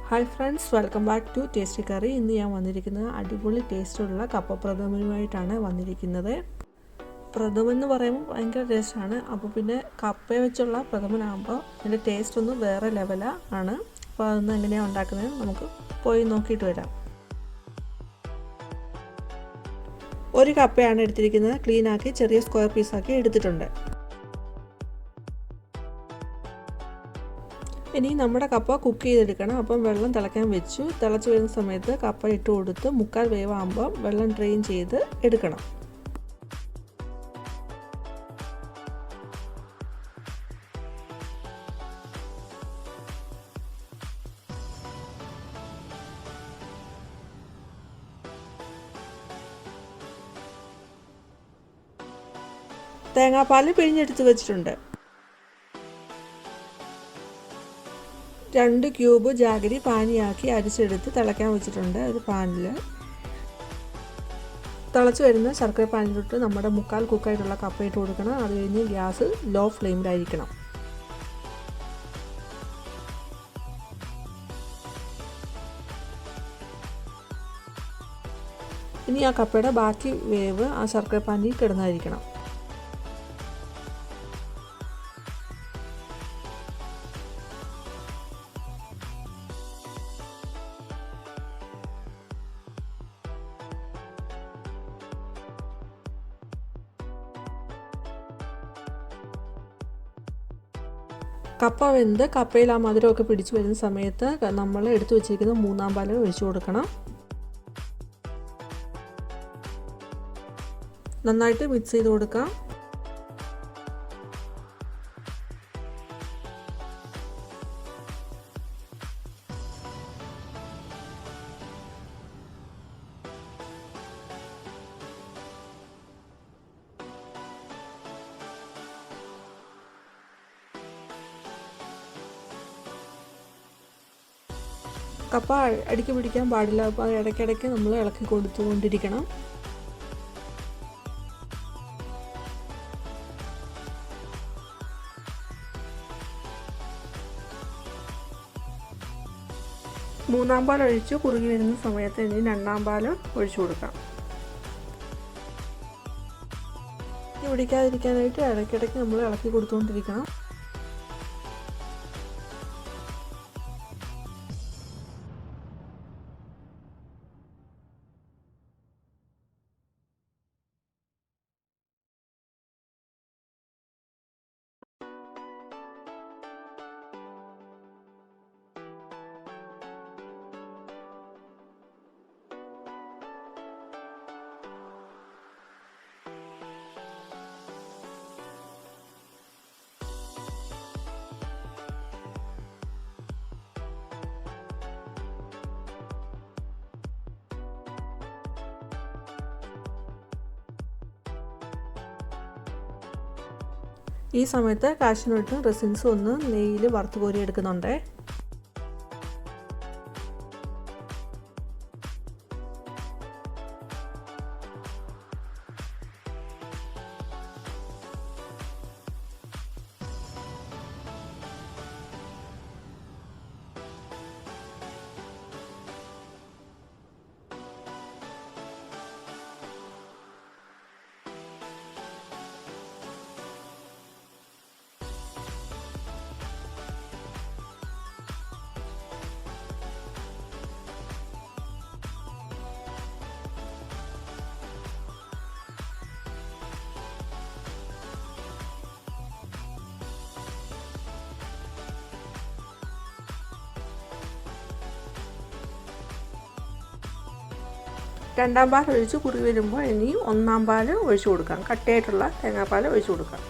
Hi friends, welcome back to tasty curry. ഇന്ന് ഞാൻ വന്നിരിക്കുന്നത് അടിപൊളി ടേസ്റ്റുള്ള കപ്പപ്രഥമനുമായിട്ടാണ് വന്നിരിക്കുന്നത്. പ്രഥമൻ എന്ന് പറയുമ്പോൾ ഭയങ്കര ടേസ്റ്റാണ്. അപ്പോൾ പിന്നെ കപ്പ വെച്ചുള്ള പ്രഥമനാകുമ്പോൾ അതിൻ്റെ ടേസ്റ്റ് ഒന്ന് വേറെ ലെവലാണ്. അപ്പോൾ അതൊന്ന് എങ്ങനെയാണ് ഉണ്ടാക്കുന്നത് നമുക്ക് പോയി നോക്കിയിട്ട് വരാം. ഒരു കപ്പയാണ് എടുത്തിരിക്കുന്നത്. ക്ലീനാക്കി ചെറിയ സ്ക്വയർ പീസാക്കി എടുത്തിട്ടുണ്ട്. ഇനി നമ്മുടെ കപ്പ കുക്ക് ചെയ്തെടുക്കണം. അപ്പം വെള്ളം തിളയ്ക്കാൻ വെച്ചു. തിളച്ച് വരുന്ന സമയത്ത് കപ്പ ഇട്ട് കൊടുത്ത് മുക്കാൽ വേവാകുമ്പം വെള്ളം ഡ്രെയിൻ ചെയ്ത് എടുക്കണം. തേങ്ങാപ്പാൽ പിഴിഞ്ഞെടുത്ത് വെച്ചിട്ടുണ്ട്. 2 ക്യൂബ് ജാഗരി പാനിയാക്കി അരിച്ചെടുത്ത് തിളയ്ക്കാൻ വെച്ചിട്ടുണ്ട്. ഒരു പാനിൽ തിളച്ച് വരുന്ന ശർക്കര പാനിലിട്ട് നമ്മുടെ മുക്കാൽ കുക്കായിട്ടുള്ള കപ്പ ഇട്ട് കൊടുക്കണം. അത് കഴിഞ്ഞ് ഗ്യാസ് ലോ ഫ്ലെയിമിലായിരിക്കണം. ഇനി ആ കപ്പയുടെ ബാക്കി വേവ് ആ ശർക്കര പാനിയിൽ കിടന്നായിരിക്കണം. കപ്പ വെന്ത് കപ്പയിൽ ആ മധുരമൊക്കെ പിടിച്ചു വരുന്ന സമയത്ത് നമ്മൾ എടുത്തു വെച്ചിരിക്കുന്ന 3-ാം പാൽ ഒഴിച്ചു കൊടുക്കണം. നന്നായിട്ട് മിക്സ് ചെയ്ത് കൊടുക്കാം. കപ്പ അടിക്ക് പിടിക്കാൻ പാടില്ല. അപ്പോൾ അത് ഇടയ്ക്കിടയ്ക്ക് നമ്മൾ ഇളക്കി കൊടുത്തുകൊണ്ടിരിക്കണം. മൂന്നാം പാൽ ഒഴിച്ച് കുറുകി വരുന്ന സമയത്ത് ഇനി 2-ാം പാൽ ഒഴിച്ചു കൊടുക്കാം. പിടിക്കാതിരിക്കാനായിട്ട് ഇടയ്ക്കിടയ്ക്ക് നമ്മൾ ഇളക്കി കൊടുത്തുകൊണ്ടിരിക്കണം. ഈ സമയത്ത് കാഷ്യൂനട്ടും റെസിൻസും ഒന്ന് നെയ്യിൽ വറുത്ത് കോരി എടുക്കുന്നുണ്ട്. രണ്ടാം പാൽ ഒഴിച്ച് കുറുകി വരുമ്പോൾ ഇനി 1-ാം പാൽ ഒഴിച്ചു കൊടുക്കാം. കട്ടിയായിട്ടുള്ള തേങ്ങാപ്പാൽ ഒഴിച്ചു കൊടുക്കാം.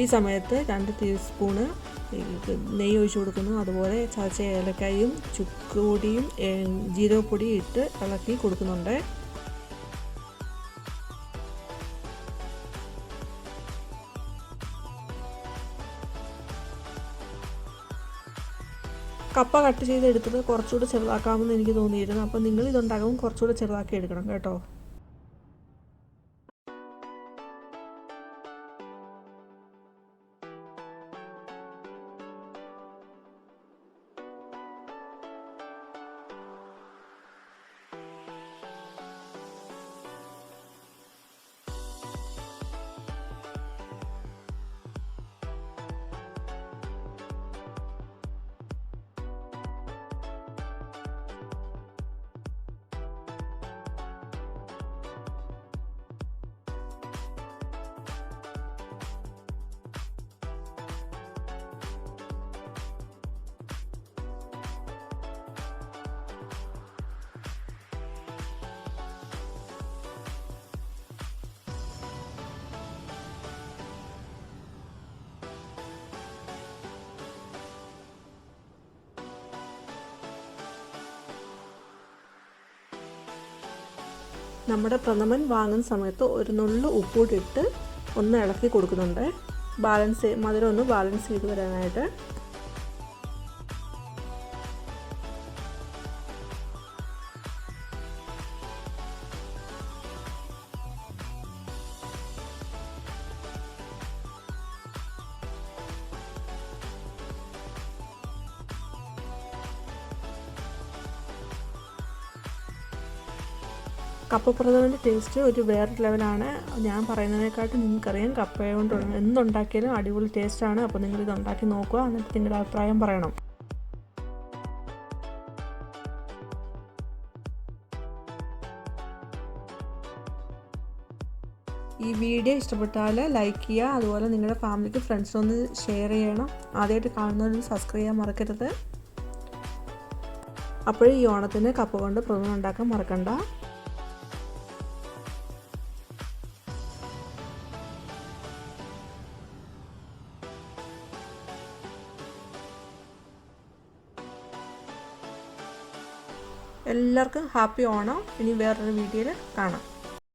ഈ സമയത്ത് 2 ടീസ്പൂണ് നെയ്യ് ഒഴിച്ച് കൊടുക്കുന്നു. അതുപോലെ ചതച്ച ഏലക്കായും ചുക്ക് പൊടിയും ജീരകപ്പൊടിയും ഇട്ട് ഇളക്കി കൊടുക്കുന്നുണ്ട്. കപ്പ കട്ട് ചെയ്തെടുത്തത് കുറച്ചുകൂടി ചെറുതാക്കാമെന്ന് എനിക്ക് തോന്നിയിരുന്നു. അപ്പോൾ നിങ്ങൾ ഇതുണ്ടാകുമ്പോൾ കുറച്ചുകൂടി ചെറുതാക്കി എടുക്കണം കേട്ടോ. നമ്മുടെ പ്രഥമൻ വാങ്ങുന്ന സമയത്ത് ഒരു നുള്ളു ഉപ്പൂടിട്ട് ഒന്ന് ഇളക്കി കൊടുക്കുന്നുണ്ട്, മധുരം ഒന്ന് ബാലൻസ് ചെയ്ത് വരാനായിട്ട്. കപ്പപ്രഥമൻ്റെ ടേസ്റ്റ് ഒരു വേറെ ലെവലാണ്. ഞാൻ പറയുന്നതിനെക്കാട്ടും നിങ്ങൾക്കറിയാം, കപ്പ കൊണ്ട് എന്തുണ്ടാക്കിയാലും അടിപൊളി ടേസ്റ്റാണ്. അപ്പോൾ നിങ്ങളിത് ഉണ്ടാക്കി നോക്കുക, എന്നിട്ട് നിങ്ങളുടെ അഭിപ്രായം പറയണം. ഈ വീഡിയോ ഇഷ്ടപ്പെട്ടാൽ ലൈക്ക് ചെയ്യുക, അതുപോലെ നിങ്ങളുടെ ഫാമിലിക്ക് ഫ്രണ്ട്സിനൊന്ന് ഷെയർ ചെയ്യണം. ആദ്യമായിട്ട് കാണുന്നവരൊന്ന് സബ്സ്ക്രൈബ് ചെയ്യാൻ മറക്കരുത്. അപ്പോഴും ഈ ഓണത്തിന് കപ്പ കൊണ്ട് പ്രഥമൻ ഉണ്ടാക്കാൻ മറക്കണ്ട. എല്ലാവർക്കും ഹാപ്പി ഓണം. ഇനി വേറൊരു വീഡിയോയിൽ കാണാം.